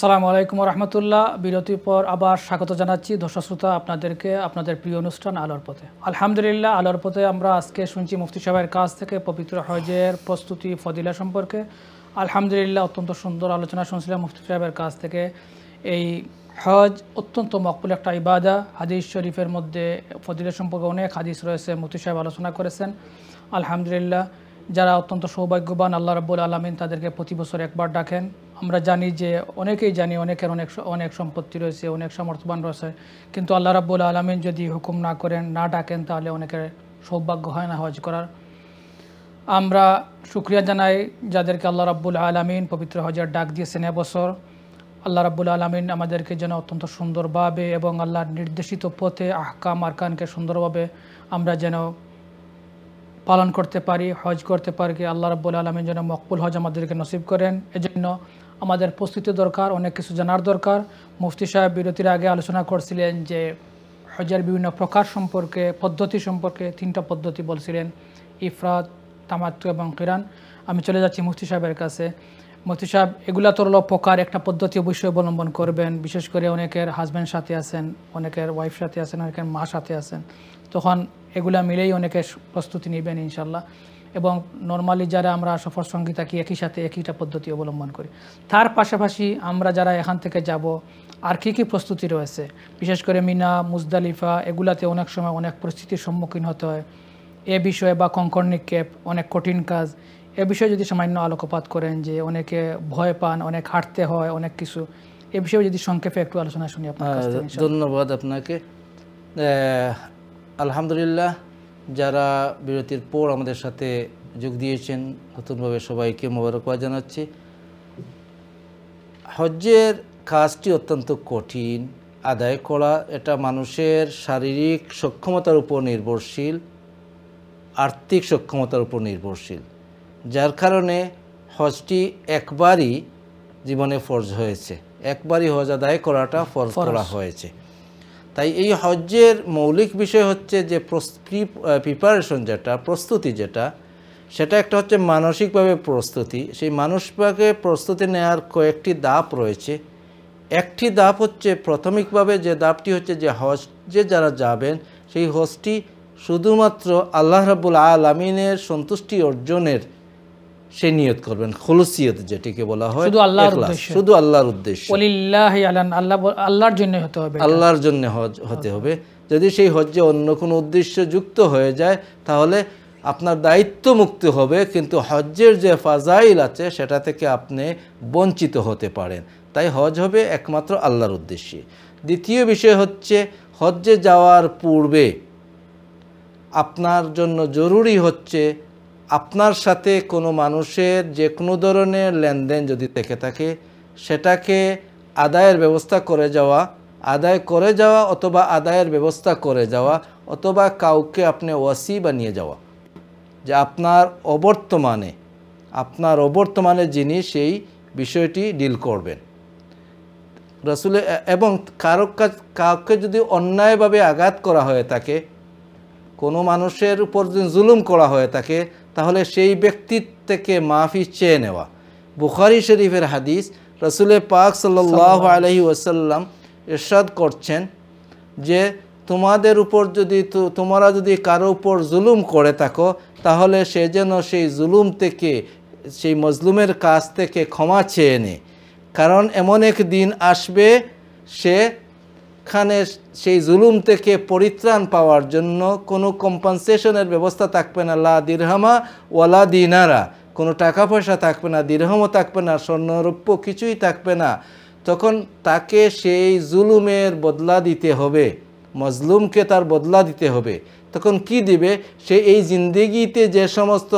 আসসালামু আলাইকুম রহমতুল্লাহ। বিরতির পর আবার স্বাগত জানাচ্ছি দর্শক শ্রোতা আপনাদেরকে আপনাদের প্রিয় অনুষ্ঠান আলোর পথে। আলহামদুলিল্লাহ, আলোর পথে আমরা আজকে শুনছি মুফতি সাহেবের কাছ থেকে পবিত্র হজের প্রস্তুতি ফদিলা সম্পর্কে। আলহামদুলিল্লাহ, অত্যন্ত সুন্দর আলোচনা শুনছিলাম মুফতি সাহেবের কাছ থেকে। এই হজ অত্যন্ত মকবুল একটা ইবাদা। হাদিস শরীফের মধ্যে ফদিলা সম্পর্কে অনেক হাদিস রয়েছে, মুফতি সাহেব আলোচনা করেছেন। আলহামদুলিল্লাহ, যারা অত্যন্ত সৌভাগ্যবান আল্লাহ রাব্বুল আলামিন তাদেরকে প্রতি বছর একবার ডাকেন। আমরা জানি যে অনেকেই জানি অনেকের অনেক সম্পত্তি রয়েছে, অনেক সামর্থ্যবান রয়েছে, কিন্তু আল্লাহ রাব্বুল আলামিন যদি হুকুম না করেন, না ডাকেন, তাহলে অনেকের সৌভাগ্য হয় না হজ করার। আমরা শুকরিয়া জানাই যাদেরকে আল্লাহ রাব্বুল আলামিন পবিত্র হজের ডাক দিয়েছেন এবছর। আল্লাহ রাব্বুল আলামিন আমাদেরকে যেন অত্যন্ত সুন্দরভাবে এবং আল্লাহর নির্দেশিত পথে আহকাম আরকানকে সুন্দরভাবে আমরা যেন পালন করতে পারি, হজ করতে পারি। আল্লাহ রাব্বুল আলামিন যেন মকবুল হজ আমাদেরকে নসিব করেন। এজন্য আমাদের প্রস্তুতি দরকার, অনেক কিছু জানার দরকার। মুফতি সাহেব বিরতির আগে আলোচনা করছিলেন যে হজের বিভিন্ন প্রকার সম্পর্কে, পদ্ধতি সম্পর্কে। 3টা পদ্ধতি বলছিলেন, ইফরাদ, তামাত্তু এবং কিরান। আমি চলে যাচ্ছি মুফতি সাহেবের কাছে। মুফতি সাহেব, এগুলা তো হলো প্রকার, একটা পদ্ধতি অবশ্যই অবলম্বন করবেন। বিশেষ করে অনেকের হাজব্যান্ড সাথে আছেন, অনেকের ওয়াইফ সাথে আছেন, অনেকের মা সাথে আছেন, তখন এগুলা মিলেই অনেকে প্রস্তুতি নেবেন ইনশাল্লাহ। এবং নর্মালি যারা আমরা সফর সঙ্গী থাকি একই সাথে একইটা পদ্ধতি অবলম্বন করি। তার পাশাপাশি আমরা যারা এখান থেকে যাব, আর কি কি প্রস্তুতি রয়েছে? বিশেষ করে মিনা, মুজদালিফা, এগুলাতে অনেক সময় অনেক পরিস্থিতির সম্মুখীন হতে হয়। এ বিষয়ে বা কঙ্কর নিক্ষেপ অনেক কঠিন কাজ, এ বিষয়ে যদি সামান্য আলোকপাত করেন, যে অনেকে ভয় পান, অনেক হাঁটতে হয়, অনেক কিছু, এ বিষয়ে যদি সংক্ষেপে একটু আলোচনা শুনি আপনার কাছ থেকে। ধন্যবাদ আপনাকে। আলহামদুলিল্লাহ, যারা বিরতির পর আমাদের সাথে যোগ দিয়েছেন, নতুনভাবে সবাইকে মোবারকবাদ জানাচ্ছি। হজ্জের কাজটি অত্যন্ত কঠিন আদায় করা। এটা মানুষের শারীরিক সক্ষমতার উপর নির্ভরশীল, আর্থিক সক্ষমতার উপর নির্ভরশীল, যার কারণে হজটি একবারই জীবনে ফরজ হয়েছে, একবারই হজ আদায় করাটা ফরজ করা হয়েছে। তাই এই হজ্জের মৌলিক বিষয় হচ্ছে যে প্রিপারেশন, যেটা প্রস্তুতি, সেটা একটা হচ্ছে মানসিকভাবে প্রস্তুতি। সেই মানসিকভাবে প্রস্তুতি নেওয়ার কয়েকটি ধাপ রয়েছে। একটি ধাপ হচ্ছে প্রাথমিকভাবে যে ধাপটি হচ্ছে যে হজে যারা যাবেন, সেই হজটি শুধুমাত্র আল্লাহ রাব্বুল আলামিনের সন্তুষ্টি অর্জনের সে নিয়ত করবেন। খুলুসিয়ত যেটিকে বলা হয়, শুধু আল্লাহর উদ্দেশ্যে, আল্লাহর জন্য হতে হবে, আল্লাহর জন্য হজ হতে হবে। যদি সেই হজ্জে অন্য কোনো উদ্দেশ্য যুক্ত হয়ে যায়, তাহলে আপনার দায়িত্ব মুক্ত হবে, কিন্তু হজ্জের যে ফাজাইল আছে সেটা থেকে আপনি বঞ্চিত হতে পারেন। তাই হজ হবে একমাত্র আল্লাহর উদ্দেশ্যে। দ্বিতীয় বিষয় হচ্ছে, হজ্জে যাওয়ার পূর্বে আপনার জন্য জরুরি হচ্ছে আপনার সাথে কোনো মানুষের যে কোনো ধরনের লেনদেন যদি থেকে থাকে, সেটাকে আদায়ের ব্যবস্থা করে যাওয়া অথবা আদায়ের ব্যবস্থা করে যাওয়া, অথবা কাউকে আপনি ওয়াসি বানিয়ে যাওয়া, যে আপনার অবর্তমানে যিনি সেই বিষয়টি ডিল করবেন রাসূলের। এবং কাউকে যদি অন্যায়ভাবে আঘাত করা হয়ে থাকে, কোনো মানুষের উপর যদি জুলুম করা হয়ে থাকে, তাহলে সেই ব্যক্তির থেকে মাফি চেয়ে নেওয়া। বুখারী শরীফের হাদিস, রাসূল পাক সাল্লাল্লাহু আলাইহি ওয়াসাল্লাম ইরশাদ করছেন যে তোমরা যদি কারো উপর জুলুম করে থাকো, তাহলে সে যেন সেই জুলুম থেকে, সেই মজলুমের কাছ থেকে ক্ষমা চেয়ে নেয়। কারণ এমন এক দিন আসবে, সেখানে সেই জুলুম থেকে পরিত্রাণ পাওয়ার জন্য কোনো কম্পেনসেশনের ব্যবস্থা থাকবে না, লা দিরহামা ওয়ালা দিনারা, কোনো টাকা পয়সা থাকবে না, দিরহামও থাকবে না, স্বর্ণরৌপ্য কিছুই থাকবে না। তখন তাকে সেই জুলুমের বদলা দিতে হবে, মজলুমকে তার বদলা দিতে হবে। তখন কি দিবে? সে এই জিন্দেগিতে যে সমস্ত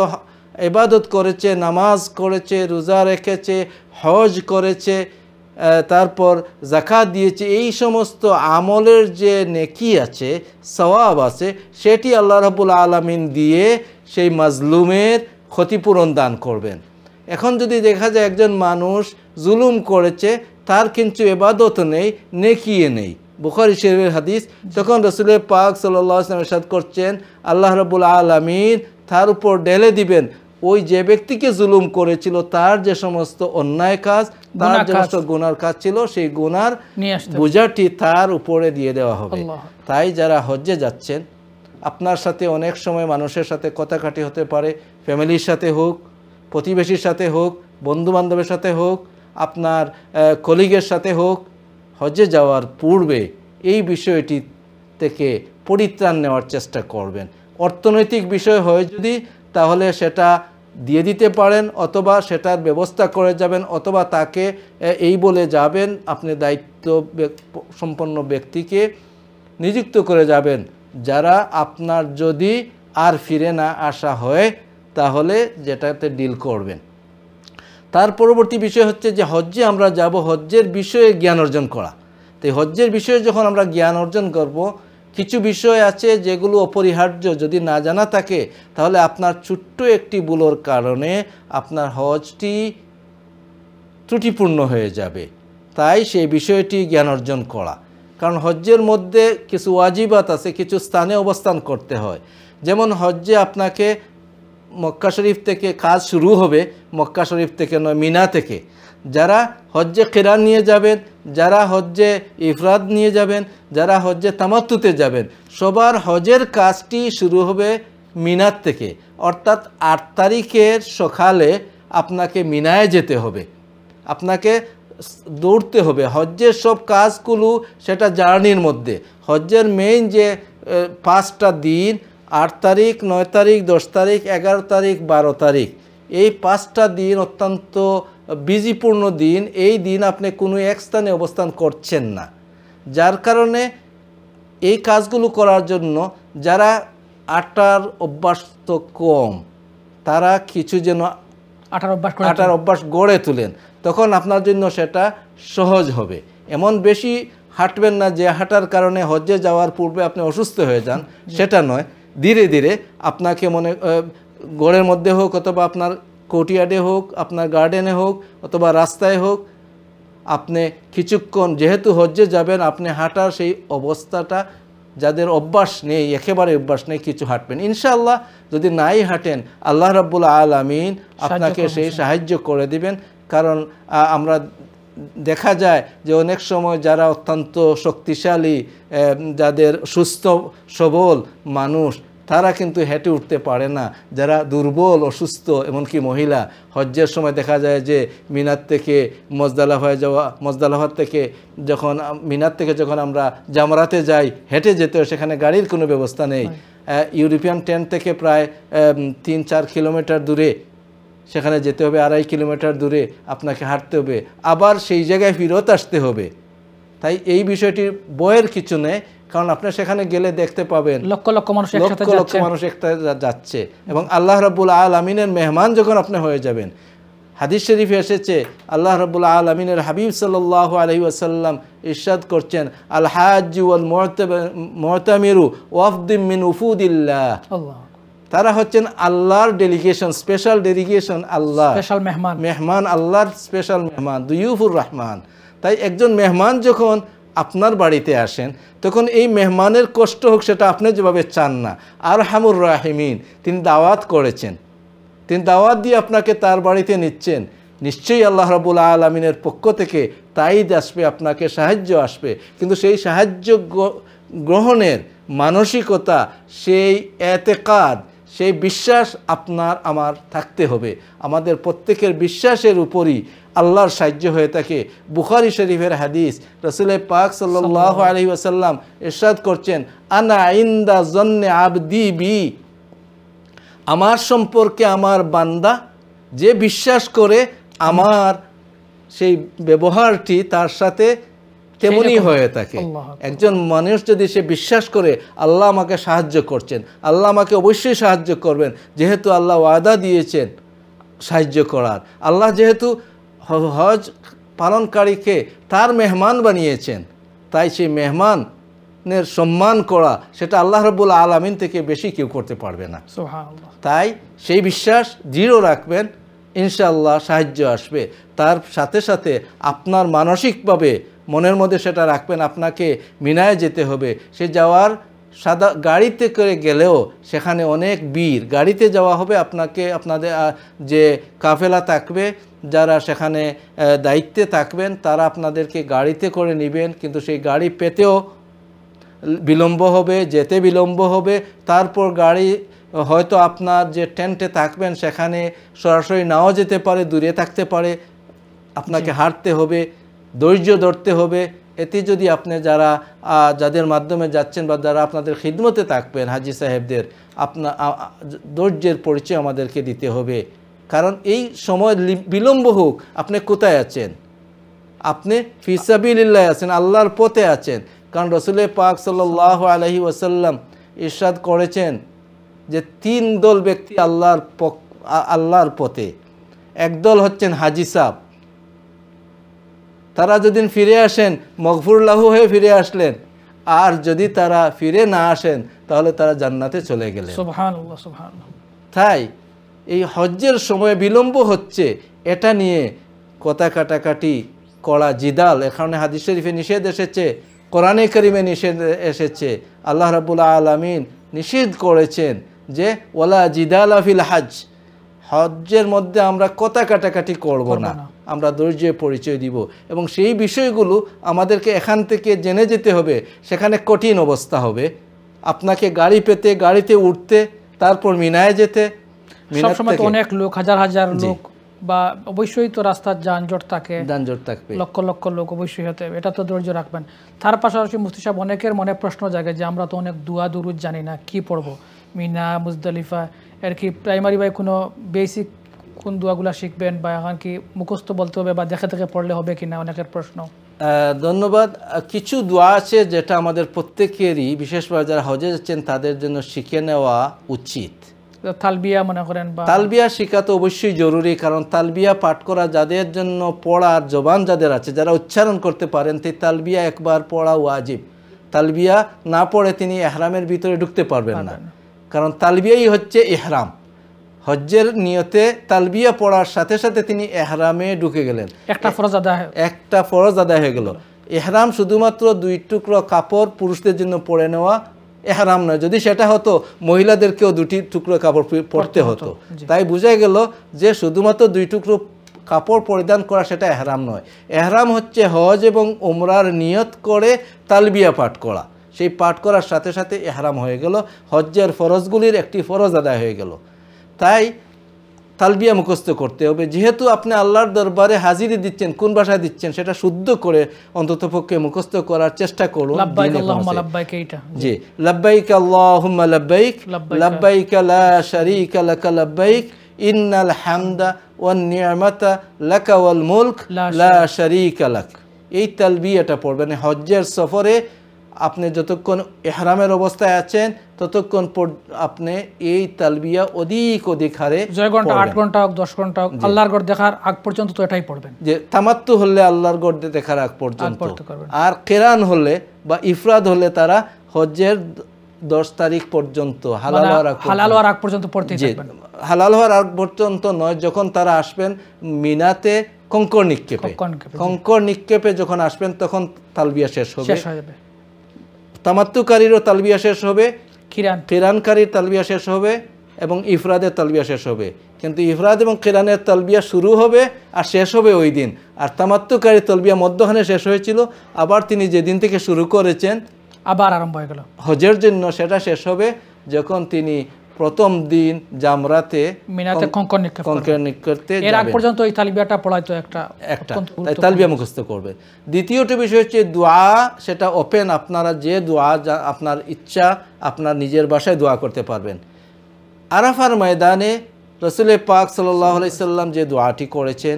ইবাদত করেছে, নামাজ করেছে, রোজা রেখেছে, হজ করেছে, তারপর যাকাত দিয়েছে, এই সমস্ত আমলের যে নেকি আছে, সওয়াব আছে, সেটি আল্লাহ রাব্বুল আলামিন দিয়ে সেই মাজলুমের ক্ষতিপূরণ দান করবেন। এখন যদি দেখা যায় একজন মানুষ জুলুম করেছে, তার কিন্তু ইবাদত নেই, নেকিয়ে নেই, বুখারী শরীফের হাদিস, তখন রাসূল পাক সাল্লাল্লাহু আলাইহি ওয়াসাল্লাম ইরশাদ করছেন, আল্লাহ রাব্বুল আলামিন তার উপর ঢেলে দিবেন ওই যে ব্যক্তিকে জুলুম করেছিল তার যে সমস্ত অন্যায় কাজ, তার যে সমস্ত গুনার কাজ ছিল, সেই গুনার বোঝাটি তার উপরে দিয়ে দেওয়া হবে। তাই যারা হজ্জে যাচ্ছেন, আপনার সাথে অনেক সময় মানুষের সাথে কথাকাটি হতে পারে, ফ্যামিলির সাথে হোক, প্রতিবেশীর সাথে হোক, বন্ধুবান্ধবের সাথে হোক, আপনার কলিগের সাথে হোক, হজ্জে যাওয়ার পূর্বে এই বিষয়টি থেকে পরিত্রাণ নেওয়ার চেষ্টা করবেন। অর্থনৈতিক বিষয় হয় যদি, তাহলে সেটা দিয়ে দিতে পারেন, অথবা সেটার ব্যবস্থা করে যাবেন, অথবা তাকে এই বলে যাবেন, আপনি দায়িত্ব সম্পন্ন ব্যক্তিকে নিযুক্ত করে যাবেন, যারা আপনার যদি আর ফিরে না আসা হয় তাহলে যেটাতে ডিল করবেন। তার পরবর্তী বিষয় হচ্ছে যে হজ্জে আমরা যাব, হজ্জের বিষয়ে জ্ঞান অর্জন করা। তো হজ্জের বিষয়ে যখন আমরা জ্ঞান অর্জন করব, কিছু বিষয় আছে যেগুলো অপরিহার্য, যদি না জানা থাকে তাহলে আপনার ছোট্ট একটি ভুলের কারণে আপনার হজটি ত্রুটিপূর্ণ হয়ে যাবে। তাই সেই বিষয়টি জ্ঞান অর্জন করা, কারণ হজ্জের মধ্যে কিছু ওয়াজিবাত আছে, কিছু স্থানে অবস্থান করতে হয়। যেমন হজ্জে আপনাকে মক্কা শরীফ থেকে কাজ শুরু হবে, মক্কা শরীফ থেকে নয়, মিনা থেকে। যারা হজ্জে কিরান নিয়ে যাবেন, যারা হজ্জে ইফরাদ নিয়ে যাবেন, যারা হজ্জে তামাত্তুতে যাবেন, সবার হজের কাজটি শুরু হবে মিনার থেকে। অর্থাৎ 8 তারিখের সকালে আপনাকে মিনায় যেতে হবে, আপনাকে দৌড়তে হবে। হজ্জের সব কাজগুলো সেটা জার্নির মধ্যে। হজ্জের মেইন যে 5টা দিন, 8 তারিখ, 9 তারিখ, 10 তারিখ, 11 তারিখ, 12 তারিখ, এই 5টা দিন অত্যন্ত বিজিপূর্ণ দিন। এই দিন আপনি কোনো এক স্থানে অবস্থান করছেন না, যার কারণে এই কাজগুলো করার জন্য যারা আটার অভ্যাস তো কম, তারা কিছু যেন আটার অভ্যাস গড়ে তুলেন, তখন আপনার জন্য সেটা সহজ হবে। এমন বেশি হাঁটবেন না যে হাঁটার কারণে হজ্জে যাওয়ার পূর্বে আপনি অসুস্থ হয়ে যান, সেটা নয়। ধীরে ধীরে আপনাকে ঘরের মধ্যে হোক, অথবা আপনার কোর্টইয়ার্ডে হোক, আপনার গার্ডেনে হোক, অথবা রাস্তায় হোক, আপনি কিছুক্ষণ, যেহেতু হজ্জে যাবেন, আপনি হাঁটার সেই অবস্থাটা, যাদের অভ্যাস নেই, একেবারে অভ্যাস নেই, কিছু হাঁটবেন। ইনশাআল্লাহ যদি নাই হাঁটেন, আল্লাহ রাব্বুল আলামিন আপনাকে সেই সাহায্য করে দিবেন। কারণ আমরা দেখা যায় যে অনেক সময় যারা অত্যন্ত শক্তিশালী, যাদের সুস্থ সবল মানুষ, তারা কিন্তু হেঁটে উঠতে পারে না। যারা দুর্বল, অসুস্থ, এমনকি মহিলা, হজ্জের সময় দেখা যায় যে মিনার থেকে মুজদালিফায় যাওয়া, মুজদালিফার থেকে যখন মিনার থেকে যখন আমরা জামরাতে যাই, হেঁটে যেতে হয়, সেখানে গাড়ির কোনো ব্যবস্থা নেই। ইউরোপিয়ান টেন্ট থেকে প্রায় 3-4 কিলোমিটার দূরে সেখানে যেতে হবে, 2.5 কিলোমিটার দূরে আপনাকে হাঁটতে হবে, আবার সেই জায়গায় ফেরত আসতে হবে। তাই এই বিষয়টির ভয়ের কিছু নেই, কারণ আপনি সেখানে গেলে দেখতে পাবেন লক্ষ লক্ষ মানুষ একসাথে যাচ্ছে, এবং আল্লাহ রাব্বুল আলামিনের মেহমান যখন আপনি হয়ে যাবেন। হাদিস শরীফে এসেছে, আল্লাহ রাব্বুল আলামিনের হাবিব সাল্লাল্লাহু আলাইহি ওয়াসাল্লাম ইরশাদ করছেন, আল হাজ্জু ওয়াল মুতামিরু ওয়াফদিম মিন উফুদিল্লাহ। তারা হচ্ছেন আল্লাহর ডেলিগেশন, স্পেশাল ডেলিগেশন, আল্লাহ স্পেশাল মেহমান, আল্লাহর স্পেশাল মেহমান, দুয়ুফুর রহমান। তাই একজন মেহমান যখন আপনার বাড়িতে আসেন, তখন এই মেহমানের কষ্ট হোক, সেটা আপনি যেভাবে চান না। আরহামুর রাহিমিন, তিনি দাওয়াত করেছেন, তিনি দাওয়াত দিয়ে আপনাকে তার বাড়িতে নিচ্ছেন। নিশ্চয়ই আল্লাহ রাব্বুল আলামিনের পক্ষ থেকে তাইদ আসবে, আপনাকে সাহায্য আসবে। কিন্তু সেই সাহায্য গ্রহণের মানসিকতা, সেই এতেকাদ, সেই বিশ্বাস আপনার আমার থাকতে হবে। আমাদের প্রত্যেকের বিশ্বাসের উপরই আল্লাহর সাহায্য হয়ে থাকে। বুখারী শরীফের হাদিস, রাসূল পাক সাল্লাল্লাহু আলাইহি ওয়াসাল্লাম ইরশাদ করছেন, আনা ইনদা জন্নে আবদি বি, আমার সম্পর্কে আমার বান্দা যে বিশ্বাস করে, আমার সেই ব্যবহারটি তার সাথে তেমনই হয়ে থাকে। একজন মানুষ যদি সে বিশ্বাস করে আল্লাহ আমাকে সাহায্য করছেন, আল্লাহ আমাকে অবশ্যই সাহায্য করবেন, যেহেতু আল্লাহ ওয়াদা দিয়েছেন সাহায্য করার, আল্লাহ যেহেতু হজ পালনকারীকে তার মেহমান বানিয়েছেন, তাই সেই মেহমানের সম্মান করা, সেটা আল্লাহ রাব্বুল আলামিন থেকে বেশি কেউ করতে পারবে না। তাই সেই বিশ্বাস দৃঢ় রাখবেন, ইনশাআল্লাহ সাহায্য আসবে। তার সাথে সাথে আপনার মানসিকভাবে মনের মধ্যে সেটা রাখবেন, আপনাকে মিনায় যেতে হবে। সে যাওয়ার সাদা গাড়িতে করে গেলেও সেখানে অনেক ভিড়, গাড়িতে যাওয়া হবে, আপনাকে আপনাদের যে কাফেলা থাকবে, যারা সেখানে দায়িত্বে থাকবেন তারা আপনাদেরকে গাড়িতে করে নেবেন, কিন্তু সেই গাড়ি পেতেও বিলম্ব হবে, যেতে বিলম্ব হবে। তারপর গাড়ি হয়তো আপনার যে টেন্টে থাকবেন সেখানে সরাসরি নাও যেতে পারে, দূরে থাকতে পারে, আপনাকে হাঁটতে হবে, ধৈর্য ধরতে হবে। এতে যদি আপনি যাদের মাধ্যমে যাচ্ছেন বা যারা আপনাদের খিদমতে থাকবেন হাজি সাহেবদের, আপনার ধৈর্যের পরিচয় আমাদেরকে দিতে হবে। কারণ এই সময় বিলম্ব হোক, আপনি কোথায় আছেন? আপনি ফি সাবিলিল্লাহ আছেন, আল্লাহর পথে আছেন। কারণ রাসূল পাক সাল্লাল্লাহু আলাইহি ওয়াসাল্লাম ইরশাদ করেছেন যে 3 দল ব্যক্তি আল্লাহর পথে। একদল হচ্ছেন হাজি সাহেব, তারা যেদিন ফিরে আসেন মগফুর লাহু হয়ে ফিরে আসলেন, আর যদি তারা ফিরে না আসেন তাহলে তারা জান্নাতে চলে গেলেন। সুবহানাল্লাহ, সুবহানাল্লাহ। তাই এই হজ্জের সময় বিলম্ব হচ্ছে, এটা নিয়ে কথা কাটাকাটি করা জিদাল এখানে হাদিস শরীফে নিষেধ এসেছে, কোরআনে কারিমে নিষেধ এসেছে। আল্লাহ রাব্বুল আলামিন নিষেধ করেছেন যে ওয়ালা জিদালা ফিল হজ, হজ্জের মধ্যে আমরা কথা কাটাকাটি করব না, আমরা ধৈর্যের পরিচয় দিব। এবং সেই বিষয়গুলো আমাদেরকে এখান থেকে জেনে যেতে হবে। সেখানে কঠিন অবস্থা হবে, আপনাকে গাড়ি পেতে, গাড়িতে উঠতে, তারপর মিনায় যেতে। সবসময় তো অনেক লোক, হাজার হাজার লোক, বা অবশ্যই তো রাস্তার যানজট থাকে, লক্ষ লক্ষ লোক অবশ্যই হতে হবে, এটা তো ধৈর্য রাখবেন। তার পাশাপাশি মুফতি সাহেব, অনেকের মনে প্রশ্ন জাগে যে আমরা তো অনেক দুয়া দুরুদ জানি না, কি পড়বো? মিনা, মুজদালিফা, এর কি প্রাইমারি বা কোনো বেসিক কোন দোয়াগুলা শিখবেন, বা এখন কি মুখস্থ বলতে হবে বা দেখে দেখে পড়লে হবে কিনা, অনেকের প্রশ্ন। ধন্যবাদ। কিছু দোয়া আছে যেটা আমাদের প্রত্যেকেরই, বিশেষভাবে যারা হজে যাচ্ছেন তাদের জন্য শিখে নেওয়া উচিত। তালবিয়া মনে করেন, বা তালবিয়া শিখা তো অবশ্যই জরুরি, কারণ তালবিয়া পাঠ করা যাদের জন্য পড়ার জবান যাদের আছে, যারা উচ্চারণ করতে পারেন, সেই তালবিয়া একবার পড়া ওয়াজিব। তালবিয়া না পড়ে তিনি ইহরামের ভিতরে ঢুকতে পারবেন না, কারণ তালবিয়াই হচ্ছে ইহরাম। হজ্জের নিয়তে তালবিয়া পড়ার সাথে সাথে তিনি ইহরামে ঢুকে গেলেন, একটা ফরজ আদায় হয়ে গেল। ইহরাম শুধুমাত্র 2 টুকরো কাপড় পুরুষদের জন্য পরে নেওয়া ইহরাম নয়। যদি সেটা হতো মহিলাদেরকেও 2 টুকরো কাপড় পরতে হতো। তাই বোঝা গেল যে শুধুমাত্র 2 টুকরো কাপড় পরিধান করা সেটা ইহরাম নয়। ইহরাম হচ্ছে হজ এবং উমরার নিয়ত করে তালবিয়া পাঠ করা। সেই পাঠ করার সাথে সাথে ইহরাম হয়ে গেল, হজ্জের ফরজগুলির একটি ফরজ আদায় হয়ে গেল। তাই তালবিয়া মুখস্থ করতে হবে। যেহেতু আপনি আল্লাহর দরবারে হাজিরি দিচ্ছেন, কোন ভাষায় দিচ্ছেন সেটা শুদ্ধ করে অন্ততপক্ষে মুখস্থ করার চেষ্টা করুন। লাব্বাইক আল্লাহুম্মা লাব্বাইক, এইটা জি, লাব্বাইক আল্লাহুম্মা লাব্বাইক, লাব্বাইক লা শারীকা লাকা লাব্বাইক, ইন্নাল হামদা ওয়ান নি'মাতা লাকা ওয়াল মুলক লা শারীকা লাক। এই তালবিয়াটা পড়বেন হজ্জের সফরে। আপনি যতক্ষণ ইহরামের অবস্থায় আছেন ততক্ষণ আপনি এই তালবিয়া অধিক হারে 6 ঘন্টা, 8 ঘন্টা হোক, 10 ঘন্টা হোক, আল্লাহর ঘর দেখার আগ পর্যন্ত তো এটাই পড়বেন। যে তামাত্তু হলে আল্লাহর ঘর দেখার আগ পর্যন্ত, আর কিরান হলে বা ইফরাদ হলে তারা হজ্জের 10 তারিখ পর্যন্ত, হালাল হওয়ার আগ পর্যন্ত পড়তে থাকবেন। হালাল হওয়ার আগ পর্যন্ত নয়, যখন তারা আসবেন মিনাতে কঙ্কর নিক্ষেপে যখন আসবেন তখন তালবিয়া শেষ হবে। তামাত্তুকারীরও তালবিয়া শেষ হবে, কিরানকারীর তালবিয়া শেষ হবে, এবং ইফরাদের তালবিয়া শেষ হবে। কিন্তু ইফরাদ এবং কিরানের তালবিয়া শুরু হবে আর শেষ হবে ওই দিন। আর তামাত্তুকারীর তালবিয়া মধ্যখানে শেষ হয়েছিল, আবার তিনি যেদিন থেকে শুরু করেছেন আবার আরম্ভ হয়ে গেল হজের জন্য, সেটা শেষ হবে যখন তিনি প্রথম দিন জামরাতে মিনাতে কঙ্কর নিক্ষেপে এর আগ পর্যন্ত এই তালবিয়াটা পড়াই তো একটা তাই তালবিয়া মুখস্থ করবে। দ্বিতীয়টি বিষয় হচ্ছে দোয়া, সেটা ওপেন, আপনারা যে দোয়া আপনার ইচ্ছা আপনার নিজের ভাষায় দোয়া করতে পারবেন। আরাফার ময়দানে রাসূল পাক সাল্লাল্লাহু আলাইহি সাল্লাম যে দোয়াটি করেছেন,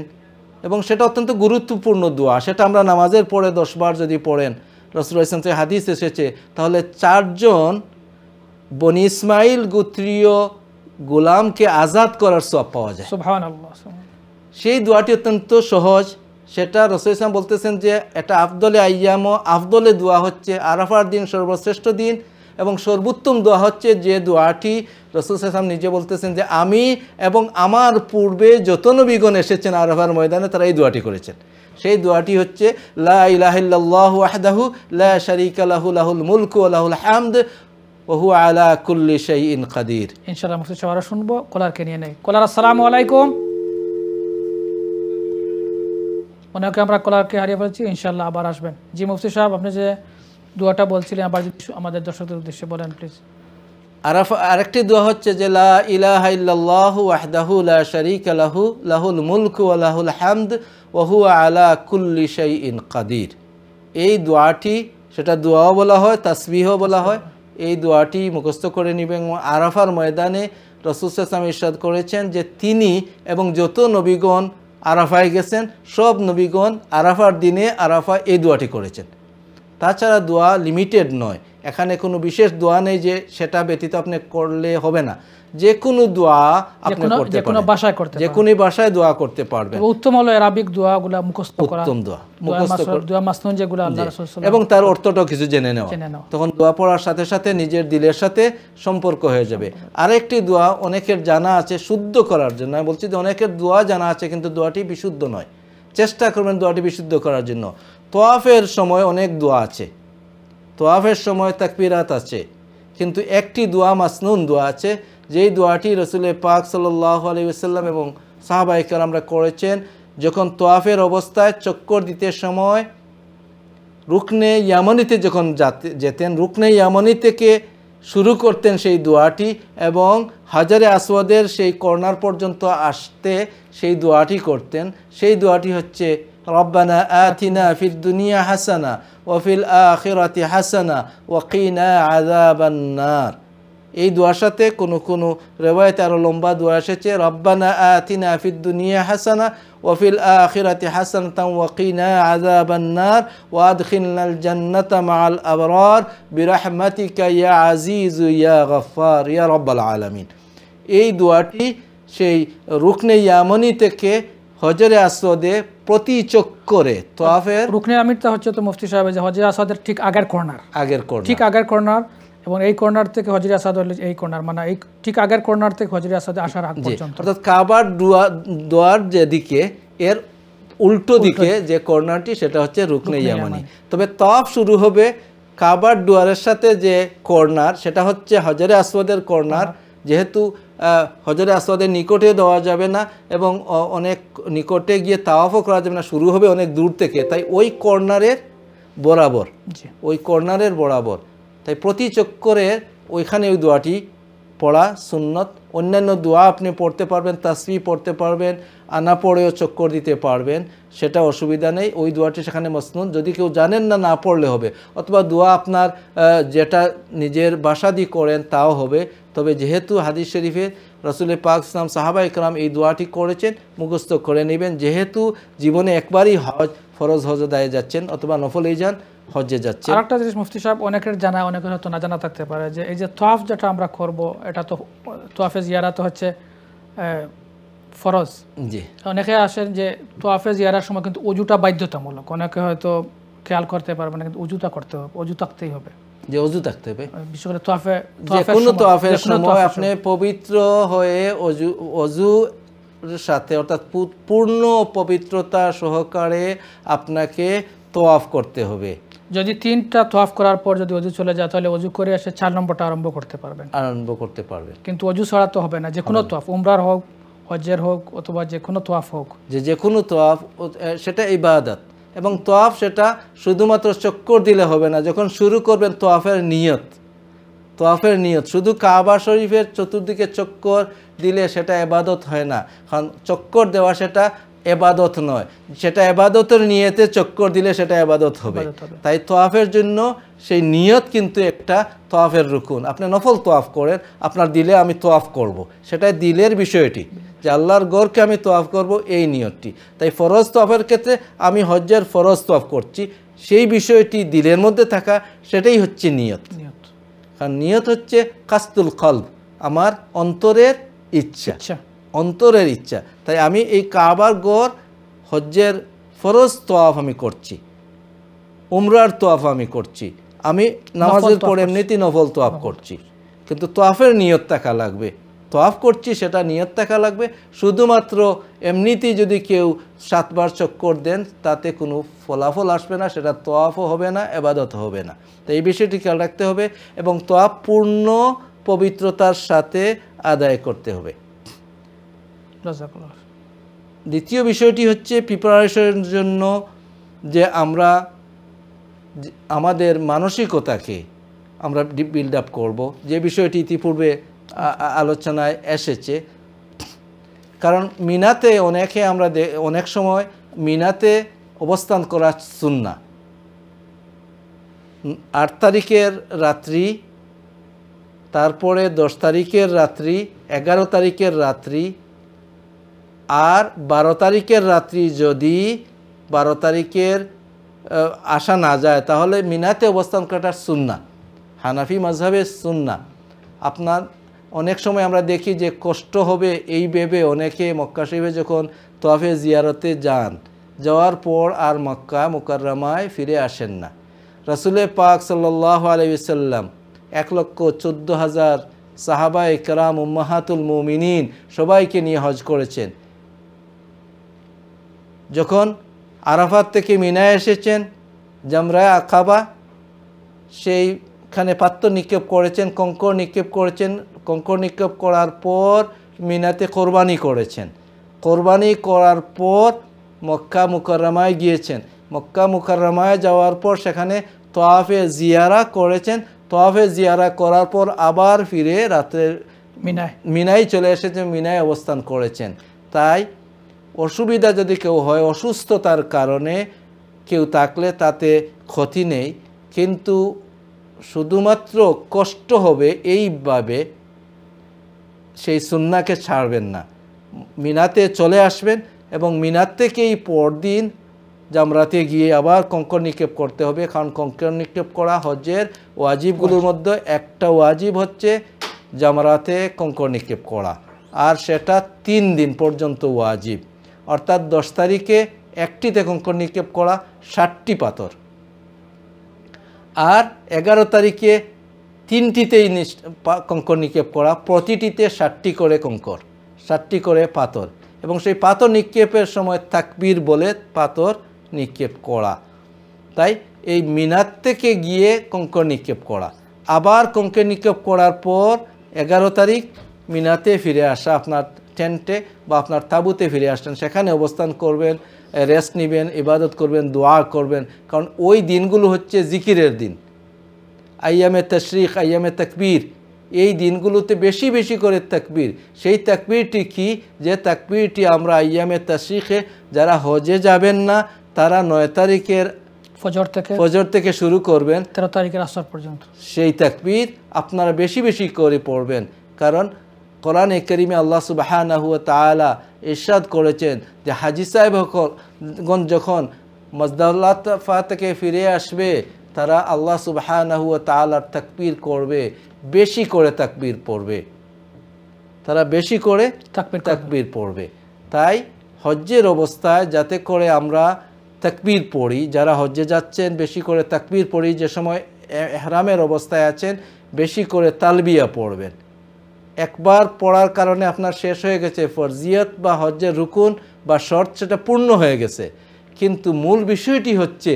এবং সেটা অত্যন্ত গুরুত্বপূর্ণ দোয়া, সেটা আমরা নামাজের পরে 10 বার যদি পড়েন, রাসূলুল্লাহ সাল্লাল্লাহু আলাইহি ওয়াসাল্লাম হাদিস এসেছে, তাহলে 4 জন বনি ইসমাইল গোত্রীয় গোলামকে আজাদ করার সওয়াব পাওয়া যায়। সুবহানাল্লাহ। সেই দোয়াটি অত্যন্ত সহজ, সেটা রাসূলুল্লাহ সাল্লাল্লাহু আলাইহি ওয়াসাল্লাম বলতেছেন যে এটা আফদলে আইয়াম, আফদলে দোয়া হচ্ছে আরাফার দিন সর্বশ্রেষ্ঠ দিন, এবং সর্বোত্তম দোয়া হচ্ছে যে দোয়াটি রাসূলুল্লাহ সাল্লাল্লাহু আলাইহি ওয়াসাল্লাম নিজে বলতেছেন যে আমি এবং আমার পূর্বে যত নবীগণ এসেছেন আরাফার ময়দানে তারা এই দোয়াটি করেছেন। সেই দোয়াটি হচ্ছে লা ইলাহা ইল্লাল্লাহু ওয়াহদাহু লা শারীকা লাহু লাহুল মুলকু ওয়া লাহুল হামদ ওয়া হুয়া আলা কুল্লি শাইইন কাদির। ইনশাআল্লাহ মুফতি সাহেব আরো শুনবো। কলারকে নিয়ে নেই। কলার, আসসালামু আলাইকুম। মনে হয় আমরা কলারকে হারিয়ে ফেলছি, ইনশাআল্লাহ আবার আসবেন। জি মুফতি সাহেব, আপনি যে দোয়াটা বলছিলেন আবার যদি আমাদের দর্শকদের উদ্দেশ্যে বলেন প্লিজ। আরাফা আরেকটি দোয়া হচ্ছে যে লা ইলাহা ইল্লাল্লাহু ওয়াহদাহু লা শারীকা লাহু লাহুল মুলকু ওয়া লাহুল হামদ ওয়া হুয়া আলা কুল্লি শাইইন কাদির। এই দোয়াটি, সেটা দোয়াও বলা হয়, তাসবিহও বলা হয়। এই দোয়াটি মুখস্থ করে নেবেন। আরাফার ময়দানে রাসূল সাল্লাল্লাহু আলাইহি ওয়াসাল্লাম ইরশাদ করেছেন যে তিনি এবং যত নবীগণ আরাফায় গেছেন, সব নবীগণ আরাফার দিনে আরাফা এই দোয়াটি করেছেন। তাছাড়া দোয়া লিমিটেড নয়, এখানে কোনো বিশেষ দোয়া নেই যে সেটা ব্যতীত আপনি করলে হবে না। যে কোনো দোয়া আপনি করতে পারেন, যে কোনো ভাষায় দোয়া করতে পারবেন। উত্তম হলো আরবিক দোয়াগুলো মুখস্থ করা, উত্তম দোয়া মুখস্থ দোয়া মাসনুন যেগুলো আল্লাহ রাসূল এবং তার অর্থটাও কিছু জেনে নেওয়া। তখন দোয়া পড়ার সাথে সাথে নিজের দিলের সাথে সম্পর্ক হয়ে যাবে। আরেকটি দোয়া অনেকের জানা আছে শুদ্ধ করার জন্য, আমি বলছি যে অনেকের দোয়া জানা আছে কিন্তু দোয়াটি বিশুদ্ধ নয়, চেষ্টা করবেন দোয়াটি বিশুদ্ধ করার জন্য। তোয়াফের সময় অনেক দোয়া আছে, তোয়াফের সময় তাকবীরাত আছে, কিন্তু একটি দোয়া মাসনুন দোয়া আছে, যেই দোয়াটি রাসূল পাক সাল্লাল্লাহু আলাইহি ওয়াসাল্লাম এবং সাহাবায়ে কেরামরা করেছেন যখন তোয়াফের অবস্থায় চক্কর দিতে সময় রুকনে ইয়ামানিতে যখন যেতেন, রুকনে ইয়ামানি থেকে শুরু করতেন সেই দোয়াটি এবং হাজারে আসওয়াদের সেই কর্নার পর্যন্ত আসতে সেই দোয়াটি করতেন। সেই দোয়াটি হচ্ছে রব্বানা আতিনা ফিদ দুনিয়া হাসানা ওয়া ফিল আখিরাতি হাসানা ওয়া কিনা আযাবান নার। এই দোয়ার সাথে কোনো রিওয়ায়াতে আরো লম্বা দোয়া এসেছে, রব্বানা আতিনা ফিদ দুনিয়া হাসানা ওয়া ফিল আখিরাতি হাসানাতান ওয়া কিনা আযাবান নার ওয়া আদখিলনাল জান্নাতা মাআল আবরার বিরহমাতিকা ইয়া আজিজু ইয়া গফফার ইয়া রাব্বাল আলামিন। এই দোয়াটি সেই রুকনে ইয়ামানি থেকে হজরে আসওয়াদে প্রতি চক্করে তোয়াফের, রুকনে আমিরটা হচ্ছে তো মুফতি সাহেব যে হজরে আসওয়াদের ঠিক আগের কর্নার, ঠিক আগের কর্নার, এবং এই কর্নার থেকে হজরে আসওয়াদ হলো এই কর্নার, মানে এই ঠিক আগের কর্নার থেকে হজরে আসওয়াদে আসার আগ পর্যন্ত, অর্থাৎ কাবার দোয়ার যেদিকে এর উল্টো দিকে যে কর্নারটি সেটা হচ্ছে রুকনে ইয়ামানি। তবে তাওয়াফ শুরু হবে কাবার দুয়ারের সাথে যে কর্নার সেটা হচ্ছে হজরে আসওয়াদের কর্নার। যেহেতু হজরে আসওয়াদের নিকটে দেওয়া যাবে না এবং অনেক নিকটে গিয়ে তাওয়াফও করা যাবে না, শুরু হবে অনেক দূর থেকে, তাই ওই কর্নারের বরাবর, ওই কর্নারের বরাবর, তাই প্রতি চক্করের ওইখানে ওই দোয়াটি পড়া সুন্নত। অন্যান্য দোয়া আপনি পড়তে পারবেন, তাসবিহ পড়তে পারবেন, আনা পড়েও চক্কর দিতে পারবেন, সেটা অসুবিধা নেই। ওই দোয়াটি সেখানে মাসনুন, যদি কেউ জানেন না, না পড়লে হবে, অথবা দোয়া আপনার যেটা নিজের ভাষা দিয়ে করেন তাও হবে। তবে যেহেতু হাদিস শরীফে রাসূল পাক সাল্লাল্লাহু আলাইহি সাহাবায়ে কেরাম এই দোয়াটি করেছেন, মুখস্থ করে নেবেন। যেহেতু জীবনে একবারই হজ, ফরজ হজ আদায়ে যাচ্ছেন অথবা নফলেই যান, হজ্জে যাচ্ছেন। আরেকটা জিনিস মুফতি সাহেব অনেকের জানা, অনেকের হয়তো না জানা থাকতে পারে যে এই যে তোয়াফ যেটা আমরা করব, এটা তো তোয়াফে জিয়ারা তো হচ্ছে ফরজ। জি, অনেকে আসেন যে তোয়াফে জিয়ারার সময় কিন্তু ওযুটা বাধ্যতামূলক, অনেকে হয়তো খেয়াল করতে পারবে না, কিন্তু ওযুটা করতে হবে, ওযু থাকতেই হবে, যে ওযু থাকতে হবে। বিশেষ করে তোয়াফে, কোনো তোয়াফের সময় আপনি পবিত্র হয়ে ওযুর সাথে, অর্থাৎ পূর্ণ পবিত্রতা সহকারে আপনাকে তোয়াফ করতে হবে। যদি 3টা তোয়াফ করার পর যদি ওযু চলে যায়, তাহলে ওযু করে এসে 4 নম্বরটা আরম্ভ করতে পারবেন, কিন্তু ওযু ছাড়া তো হবে না। যে কোনো তোয়াফ, উমরার হোক, হজ্জের হোক, অথবা যে কোনো তোয়াফ হোক, যে কোনো তোয়াফ সেটা ইবাদত, এবং তোয়াফ সেটা শুধুমাত্র চক্কর দিলে হবে না। যখন শুরু করবেন তোয়াফের নিয়ত, শুধু কাবা শরীফের চতুর্দিকে চক্কর দিলে সেটা ইবাদত হয় না, কারণ চক্কর দেওয়া সেটা ইবাদত নয়, সেটা ইবাদতের নিয়তে চক্কর দিলে সেটা ইবাদত হবে। তাই তোয়াফের জন্য সেই নিয়ত কিন্তু একটা তোয়াফের রুকুন। আপনি নফল তোয়াফ করেন, আপনার দিলে আমি তোয়াফ করব, সেটাই দিলের বিষয়টি, যে আল্লাহর ঘরকে আমি তোয়াফ করব, এই নিয়তটি। তাই ফরজ তোয়াফের ক্ষেত্রে আমি হজ্জের ফরজ তোয়াফ করছি, সেই বিষয়টি দিলের মধ্যে থাকা, সেটাই হচ্ছে নিয়ত। কারণ নিয়ত হচ্ছে কাসদুল কলব, আমার অন্তরের ইচ্ছা, অন্তরের ইচ্ছা। তাই আমি এই কাবার ঘর হজ্জের ফরজ তোয়াফ আমি করছি, উমরার তোয়াফ আমি করছি, আমি নামাজের পরে এমনিতেই নফল তোয়াফ করছি, কিন্তু তোয়াফের নিয়ত থাকা লাগবে। তওয়াফ করছি সেটা নিয়ত থাকা লাগবে। শুধুমাত্র এমনিতেই যদি কেউ 7 বার চক্কর দেন তাতে কোনো ফলাফল আসবে না, সেটা তওয়াফও হবে না, ইবাদত হবে না। তো এই বিষয়টি খেয়াল রাখতে হবে এবং তওয়াফ পূর্ণ পবিত্রতার সাথে আদায় করতে হবে। জাযাকাল্লাহ। দ্বিতীয় বিষয়টি হচ্ছে প্রিপারেশনের জন্য যে আমরা আমাদের মানসিকতাকে আমরা বিল্ড আপ করবো, যে বিষয়টি ইতিপূর্বে আলোচনায় এসেছে। কারণ মিনাতে অনেকে আমরা অনেক সময় মিনাতে অবস্থান করা সুন্নাহ। 8 তারিখের রাত্রি, তারপরে 10 তারিখের রাত্রি, 11 তারিখের রাত্রি আর 12 তারিখের রাত্রি যদি 12 তারিখের আসা না যায় তাহলে মিনাতে অবস্থান করাটা সুন্নাহ, হানাফি মাযহাবের সুন্নাহ। আপনার অনেক সময় আমরা দেখি যে কষ্ট হবে এই ভেবে অনেকে মক্কা শরীফে যখন তওয়াফে জিয়ারতে যান, যাওয়ার পর আর মক্কা মুকাররমায় ফিরে আসেন না। রাসূল পাক সাল্লাল্লাহু আলাইহি ওয়াসাল্লাম 1,14,000 সাহাবায়ে কেরাম উম্মাহাতুল মুমিনিন সবাইকে নিয়ে হজ করেছেন। যখন আরাফাত থেকে মিনায় এসেছেন, জামরায়ে আকাবা সেইখানে পাত্র নিক্ষেপ করেছেন, কঙ্কর নিক্ষেপ করেছেন। কঙ্কর নিক্ষেপ করার পর মিনাতে কোরবানি করেছেন। কোরবানি করার পর মক্কা মুকাররমায় গিয়েছেন। মক্কা মুকাররমায় যাওয়ার পর সেখানে তওয়াফে জিয়ারা করেছেন। তওয়াফে জিয়ারা করার পর আবার ফিরে রাত্রে মিনায় চলে এসেছেন, মিনায় অবস্থান করেছেন। তাই অসুবিধা যদি কেউ হয়, অসুস্থতার কারণে কেউ থাকলে তাতে ক্ষতি নেই, কিন্তু শুধুমাত্র কষ্ট হবে এইভাবে সেই সুন্নাহকে ছাড়বেন না। মিনাতে চলে আসবেন এবং মিনাত থেকেই পরদিন জামরাতে গিয়ে আবার কঙ্কর নিক্ষেপ করতে হবে। কারণ কঙ্কর নিক্ষেপ করা হজ্জের ওয়াজিবগুলোর মধ্যে একটা ওয়াজিব হচ্ছে জামরাতে কঙ্কর নিক্ষেপ করা, আর সেটা 3 দিন পর্যন্ত ওয়াজিব। অর্থাৎ 10 তারিখে একটিতে কঙ্কর নিক্ষেপ করা 60টি পাথর, আর 11 তারিখে 3টিতেই কঙ্কর নিক্ষেপ করা, প্রতিটিতে 60টি করে কঙ্কর, 60টি করে পাথর, এবং সেই পাথর নিক্ষেপের সময় তাকবীর বলে পাথর নিক্ষেপ করা। তাই এই মিনাত থেকে গিয়ে কঙ্কর নিক্ষেপ করা, আবার কঙ্কর নিক্ষেপ করার পর 11 তারিখ মিনাতে ফিরে আসা, আপনার টেন্টে বা আপনার তাঁবুতে ফিরে আসলেন, সেখানে অবস্থান করবেন, রেস্ট নেবেন, ইবাদত করবেন, দোয়া করবেন। কারণ ওই দিনগুলো হচ্ছে জিকিরের দিন, আইয়ামে তাশরিক, আইয়ামে তাকবীর। এই দিনগুলোতে বেশি বেশি করে তাকবীর। সেই তাকবীরটি কি, যে তাকবীরটি আমরা আইয়ামে তাশরিকে যারা হজে যাবেন না তারা 9 তারিখের ফজর থেকে শুরু করবেন 13 তারিখের আসর পর্যন্ত সেই তাকবীর আপনারা বেশি বেশি করে পড়বেন। কারণ কোরআনে কারিমে আল্লাহ সুবহানাহু ওয়া তাআলা ইরশাদ করেছেন যে হাজী সাহেবগণ যখন মুজদালিফা থেকে ফিরে আসবে তারা আল্লাহ সুবহানাহু ওয়া তাআলার তাকবীর করবে, বেশি করে তাকবীর পড়বে, তারা বেশি করে তাকবীর পড়বে। তাই হজ্জের অবস্থায় যাতে করে আমরা তাকবীর পড়ি, যারা হজ্জে যাচ্ছেন বেশি করে তাকবীর পড়ি, যে সময় ইহরামের অবস্থায় আছেন বেশি করে তালবিয়া পড়বেন। একবার পড়ার কারণে আপনার শেষ হয়ে গেছে ফরজিয়ত বা হজ্জের রুকুন বা শর্ত, সেটা পূর্ণ হয়ে গেছে। কিন্তু মূল বিষয়টি হচ্ছে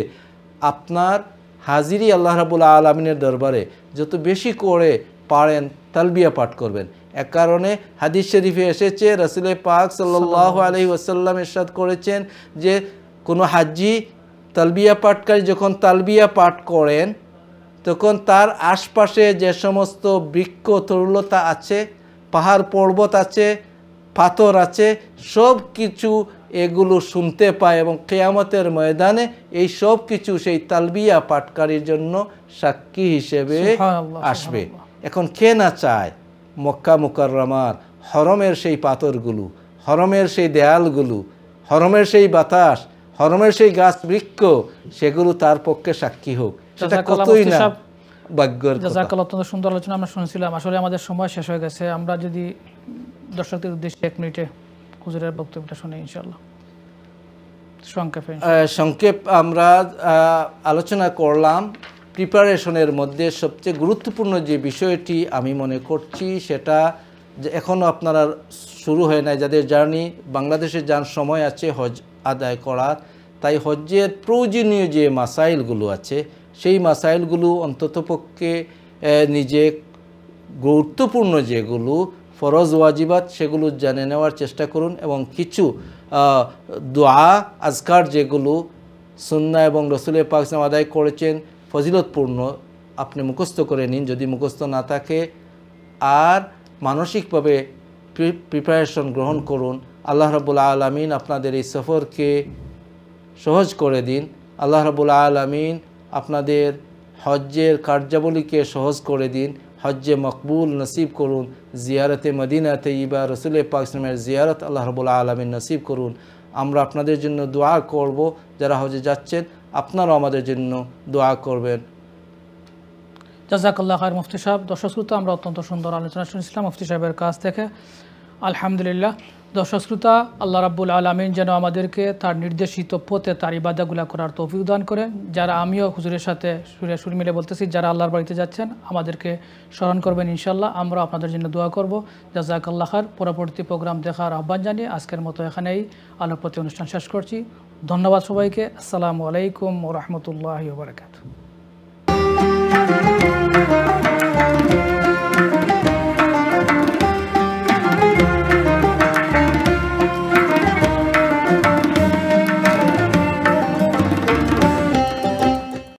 আপনার হাজিরি আল্লাহ রাব্বুল আলামিনের দরবারে যত বেশি করে পারেন তালবিয়া পাঠ করবেন। এক কারণে হাদিস শরীফে এসেছে, রাসূল পাক সাল্লাল্লাহু আলাইহি ওয়াসাল্লাম ইরশাদ করেছেন যে কোনো হাজ্জি তালবিয়া পাঠকারী যখন তালবিয়া পাঠ করেন তখন তার আশপাশে যে সমস্ত বৃক্ষ তরুলতা আছে, পাহাড় পর্বত আছে, পাথর আছে, সব কিছু এগুলো শুনতে পায় এবং কিয়ামতের ময়দানে এই সব কিছু সেই তালবিয়া পাঠকারীর জন্য সাক্ষী হিসেবে আসবে। এখন কে না চায় মক্কা মুকাররমার হরমের সেই পাথরগুলো, হরমের সেই দেয়ালগুলো, হরমের সেই বাতাস, হরমের সেই গাছ বৃক্ষ, সেগুলো তার পক্ষে সাক্ষী হোক। সেটা কতই না ভাগ্যের কথা। জাযাকাল্লাহ, অত্যন্ত সুন্দর আলোচনা আমরা শুনছিলাম। আসলে আমাদের সময় শেষ হয়ে গেছে। আমরা যদি দর্শকদের উদ্দেশ্যে 1 মিনিটে হুজুরের বক্তব্যটা শুনি ইনশাআল্লাহ, সংক্ষেপ আমরা আলোচনা করলাম। প্রিপারেশনের মধ্যে সবচেয়ে গুরুত্বপূর্ণ যে বিষয়টি আমি মনে করছি সেটা যে এখনও আপনারা শুরু হয় নাই, যাদের জার্নি বাংলাদেশে যান সময় আছে হজ আদায় করার, তাই হজ্জের প্রয়োজনীয় যে মাসাইলগুলো আছে সেই মাসাইলগুলো অন্ততপক্ষে নিজে গুরুত্বপূর্ণ যেগুলো ফরজ ওয়াজিবাত সেগুলো জেনে নেওয়ার চেষ্টা করুন, এবং কিছু দোয়া আজকার যেগুলো সুন্নাহ এবং রসুলের পাক আদায় করেছেন ফজিলতপূর্ণ আপনি মুখস্থ করে নিন যদি মুখস্থ না থাকে, আর মানসিকভাবে প্রিপারেশন গ্রহণ করুন। আল্লাহ রাব্বুল আলামিন আপনাদের এই সফরকে সহজ করে দিন। আল্লাহ রাব্বুল আলামিন আপনাদের হজ্জের কার্যাবলীকে সহজ করে দিন। হজ্জে মকবুল নসিব করুন। জিয়ারতে মদিনা তৈয়্যিবা রসুলের পাক জিয়ারত আল্লাহ রাব্বুল আলামিন নসিব করুন। আমরা আপনাদের জন্য দোয়া করব, যারা হজে যাচ্ছেন আপনারাও আমাদের জন্য দোয়া করবেন। জাযাকাল্লাহ খায়র মুফতি সাহেব। দর্শক শ্রোতা, আমরা অত্যন্ত সুন্দর আলোচনা শুনছিলাম মুফতি সাহেবের কাছ থেকে, আলহামদুলিল্লাহ। দর্শক শ্রোতা, আল্লাহ রাব্বুল আলামিন যেন আমাদেরকে তার নির্দেশিত পথে তার ইবাদাতগুলো করার তৌফিক দান করেন। যারা আমিও হুজুরের সাথে সুর মিলে বলতেছি, যারা আল্লাহর বাড়িতে যাচ্ছেন আমাদেরকে স্মরণ করবেন ইনশাল্লাহ। আমরা আপনাদের জন্য দোয়া করব। জাযাকাল্লাহ খায়র। পরবর্তী প্রোগ্রাম দেখার আহ্বান জানিয়ে আজকের মতো এখানেই আলোর প্রতি অনুষ্ঠান শেষ করছি। ধন্যবাদ সবাইকে। আসসালামু আলাইকুম ওয়া রাহমাতুল্লাহি ওয়া বারাকাতুহু।